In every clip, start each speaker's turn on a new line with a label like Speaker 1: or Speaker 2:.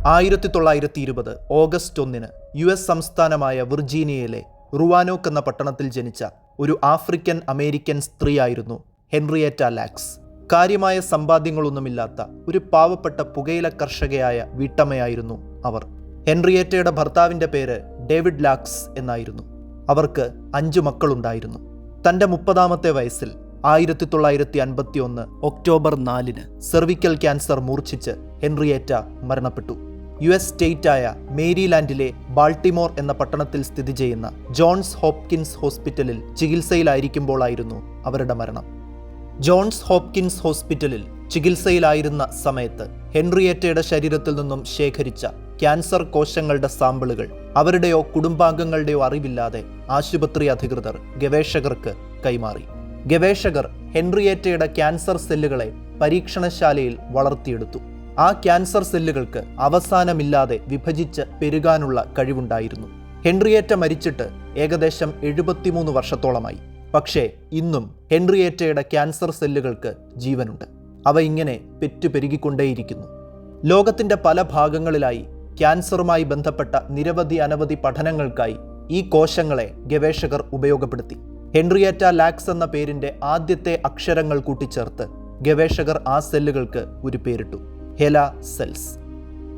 Speaker 1: 1920 August 1 US സംസ്ഥാനമായ വിർജീനിയയിലെ റുവാനോക്ക് എന്ന പട്ടണത്തിൽ ജനിച്ച ഒരു ആഫ്രിക്കൻ അമേരിക്കൻ സ്ത്രീയായിരുന്നു ഹെൻറിയേറ്റ ലാക്സ്. കാര്യമായ സമ്പാദ്യങ്ങളൊന്നുമില്ലാത്ത ഒരു പാവപ്പെട്ട പുകയില കർഷകയായ വീട്ടമ്മയായിരുന്നു അവർ. ഹെൻറിയേറ്റയുടെ ഭർത്താവിൻ്റെ പേര് ഡേവിഡ് ലാക്സ് എന്നായിരുന്നു. അവർക്ക് 5 മക്കളുണ്ടായിരുന്നു. തൻ്റെ 30ാമത്തെ വയസ്സിൽ 1951 ഒക്ടോബർ 4 സെർവിക്കൽ ക്യാൻസർ മൂർച്ഛിച്ച് ഹെൻറിയേറ്റ മരണപ്പെട്ടു. US സ്റ്റേറ്റായ മേരിലാൻഡിലെ ബാൾട്ടിമോർ എന്ന പട്ടണത്തിൽ സ്ഥിതി ചെയ്യുന്ന ജോൺസ് ഹോപ്കിൻസ് ഹോസ്പിറ്റലിൽ ചികിത്സയിലായിരിക്കുമ്പോഴായിരുന്നു അവരുടെ മരണം. ജോൺസ് ഹോപ്കിൻസ് ഹോസ്പിറ്റലിൽ ചികിത്സയിലായിരുന്ന സമയത്ത് ഹെൻറിയേറ്റയുടെ ശരീരത്തിൽ നിന്നും ശേഖരിച്ച ക്യാൻസർ കോശങ്ങളുടെ സാമ്പിളുകൾ അവരുടെയോ കുടുംബാംഗങ്ങളുടെയോ അറിവില്ലാതെ ആശുപത്രി അധികൃതർ ഗവേഷകർക്ക് കൈമാറി. ഗവേഷകർ ഹെൻറിയേറ്റയുടെ ക്യാൻസർ സെല്ലുകളെ പരീക്ഷണശാലയിൽ വളർത്തിയെടുത്തു. ആ ക്യാൻസർ സെല്ലുകൾക്ക് അവസാനമില്ലാതെ വിഭജിച്ച് പെരുകാനുള്ള കഴിവുണ്ടായിരുന്നു. ഹെൻറിയേറ്റ മരിച്ചിട്ട് ഏകദേശം 73 വർഷത്തോളമായി. പക്ഷേ ഇന്നും ഹെൻറിയേറ്റയുടെ ക്യാൻസർ സെല്ലുകൾക്ക് ജീവനുണ്ട്. അവ ഇങ്ങനെ പെറ്റുപെരുകിക്കൊണ്ടേയിരിക്കുന്നു. ലോകത്തിൻ്റെ പല ഭാഗങ്ങളിലായി ക്യാൻസറുമായി ബന്ധപ്പെട്ട അനവധി പഠനങ്ങൾക്കായി ഈ കോശങ്ങളെ ഗവേഷകർ ഉപയോഗപ്പെടുത്തി. ഹെൻറിയേറ്റ ലാക്സ് എന്ന പേരിൻ്റെ ആദ്യത്തെ അക്ഷരങ്ങൾ കൂട്ടിച്ചേർത്ത് ഗവേഷകർ ആ സെല്ലുകൾക്ക് ഒരു പേരിട്ടു: ഹെല സെൽസ്.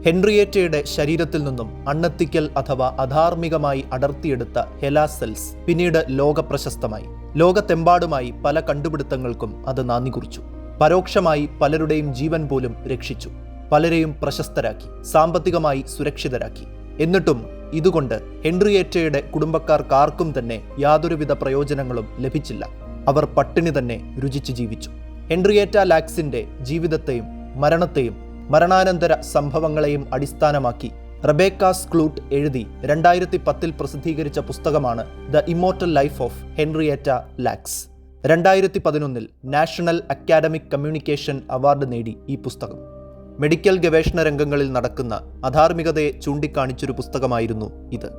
Speaker 1: ഹെൻറിയേറ്റയുടെ ശരീരത്തിൽ നിന്നും അൺഎത്തിക്കൽ അഥവാ അധാർമികമായി അടർത്തിയെടുത്ത ഹെല സെൽസ് പിന്നീട് ലോകപ്രശസ്തമായി. ലോകത്തെമ്പാടുമായി പല കണ്ടുപിടുത്തങ്ങൾക്കും അത് നാന്ദി കുറിച്ചു. പരോക്ഷമായി പലരുടെയും ജീവൻ പോലും രക്ഷിച്ചു. പലരെയും പ്രശസ്തരാക്കി, സാമ്പത്തികമായി സുരക്ഷിതരാക്കി. എന്നിട്ടും ഇതുകൊണ്ട് ഹെൻറിയേറ്റയുടെ കുടുംബക്കാർക്കാർക്കും തന്നെ യാതൊരുവിധ പ്രയോജനങ്ങളും ലഭിച്ചില്ല. അവർ പട്ടിണി തന്നെ രുചിച്ച് ജീവിച്ചു. ഹെൻറിയേറ്റ ലാക്സിന്റെ ജീവിതത്തെയും മരണത്തെയും മരണാനന്തര സംഭവങ്ങളെയും അടിസ്ഥാനമാക്കി റബേക്ക സ്ക്ലൂട്ട് എഴുതി 2010 പ്രസിദ്ധീകരിച്ച പുസ്തകമാണ് the immortal life of Henrietta lakhs. 2011 national academic communication award നേടി ഈ പുസ്തകം. മെഡിക്കൽ ഗവേഷണ രംഗങ്ങളിൽ നടക്കുന്ന അധാർമികതയെ ചൂണ്ടിക്കാണിച്ചൊരു പുസ്തകമായിരുന്നു ഇത്.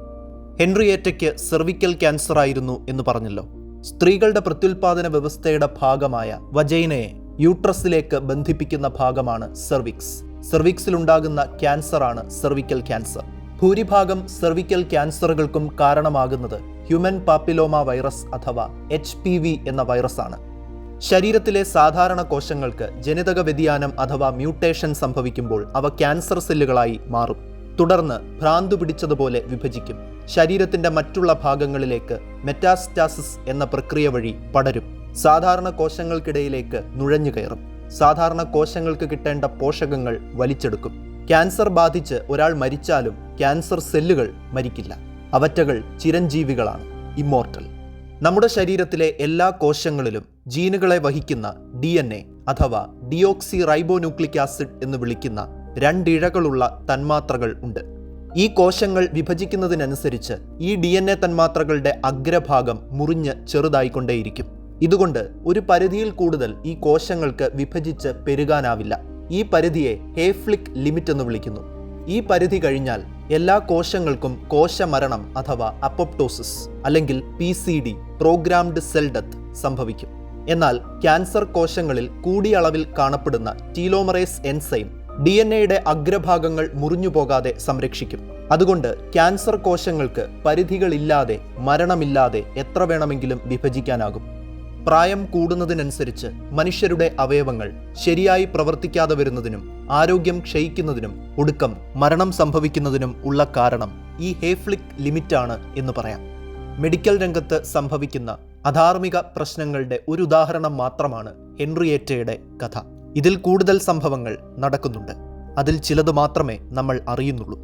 Speaker 1: ഹെൻറിയേറ്റയ്ക്ക് സെർവിക്കൽ ക്യാൻസർ ആയിരുന്നു എന്ന് പറഞ്ഞല്ലോ. സ്ത്രീകളുടെ പ്രത്യുൽപാദന വ്യവസ്ഥയുടെ ഭാഗമായ വജൈനയെ യൂട്രസിലേക്ക് ബന്ധിപ്പിക്കുന്ന ഭാഗമാണ് സെർവിക്സ്. സെർവിക്സിലുണ്ടാകുന്ന ക്യാൻസറാണ് സെർവിക്കൽ ക്യാൻസർ. ഭൂരിഭാഗം സെർവിക്കൽ ക്യാൻസറുകൾക്കും കാരണമാകുന്നത് ഹ്യൂമൻ പാപ്പിലോമ വൈറസ് അഥവാ HPV എന്ന വൈറസാണ്. ശരീരത്തിലെ സാധാരണ കോശങ്ങൾക്ക് ജനിതക വ്യതിയാനം അഥവാ മ്യൂട്ടേഷൻ സംഭവിക്കുമ്പോൾ അവ ക്യാൻസർ സെല്ലുകളായി മാറും. തുടർന്ന് ഭ്രാന്തു പിടിച്ചതുപോലെ വിഭജിക്കും. ശരീരത്തിന്റെ മറ്റുള്ള ഭാഗങ്ങളിലേക്ക് മെറ്റാസ്റ്റാസിസ് എന്ന പ്രക്രിയ വഴി പടരും. സാധാരണ കോശങ്ങൾക്കിടയിലേക്ക് നുഴഞ്ഞു കയറും. സാധാരണ കോശങ്ങൾക്ക് കിട്ടേണ്ട പോഷകങ്ങൾ വലിച്ചെടുക്കും. ക്യാൻസർ ബാധിച്ച് ഒരാൾ മരിച്ചാലും ക്യാൻസർ സെല്ലുകൾ മരിക്കില്ല. അവറ്റകൾ ചിരഞ്ജീവികളാണ്, ഇമ്മോർട്ടൽ. നമ്മുടെ ശരീരത്തിലെ എല്ലാ കോശങ്ങളിലും ജീനുകളെ വഹിക്കുന്ന DNA അഥവാ ഡിയോക്സി റൈബോന്യൂക്ലിക് ആസിഡ് എന്ന് വിളിക്കുന്ന 2 ഇഴകളുള്ള തന്മാത്രകൾ ഉണ്ട്. ഈ കോശങ്ങൾ വിഭജിക്കുന്നതിനനുസരിച്ച് ഈ DNA തന്മാത്രകളുടെ അഗ്രഭാഗം മുറിഞ്ഞ് ചെറുതായിക്കൊണ്ടേയിരിക്കും. ഇതുകൊണ്ട് ഒരു പരിധിയിൽ കൂടുതൽ ഈ കോശങ്ങൾക്ക് വിഭജിച്ച് പെരുകാനാവില്ല. ഈ പരിധിയെ ഹേഫ്ലിക് ലിമിറ്റ് എന്ന് വിളിക്കുന്നു. ഈ പരിധി കഴിഞ്ഞാൽ എല്ലാ കോശങ്ങൾക്കും കോശമരണം അഥവാ അപ്പോപ്ടോസിസ് അല്ലെങ്കിൽ PCD പ്രോഗ്രാംഡ് സെൽ ഡെത്ത് സംഭവിക്കും. എന്നാൽ ക്യാൻസർ കോശങ്ങളിൽ കൂടിയ അളവിൽ കാണപ്പെടുന്ന ടീലോമറേസ് എൻസൈം DNAയുടെ അഗ്രഭാഗങ്ങൾ മുറിഞ്ഞു പോകാതെ സംരക്ഷിക്കും. അതുകൊണ്ട് ക്യാൻസർ കോശങ്ങൾക്ക് പരിധികളില്ലാതെ മരണമില്ലാതെ എത്ര വേണമെങ്കിലും വിഭജിക്കാനാകും. പ്രായം കൂടുന്നതിനനുസരിച്ച് മനുഷ്യരുടെ അവയവങ്ങൾ ശരിയായി പ്രവർത്തിക്കാതെ വരുന്നതിനും ആരോഗ്യം ക്ഷയിക്കുന്നതിനും ഒടുക്കം മരണം സംഭവിക്കുന്നതിനും ഉള്ള കാരണം ഈ ഹേഫ്ലിക് ലിമിറ്റാണ് എന്ന് പറയാം. മെഡിക്കൽ രംഗത്ത് സംഭവിക്കുന്ന അധാർമിക പ്രശ്നങ്ങളുടെ ഒരു ഉദാഹരണം മാത്രമാണ് ഹെൻറിയേറ്റയുടെ കഥ. ഇതിൽ കൂടുതൽ സംഭവങ്ങൾ നടക്കുന്നുണ്ട്. അതിൽ ചിലത് മാത്രമേ നമ്മൾ അറിയുന്നുള്ളൂ.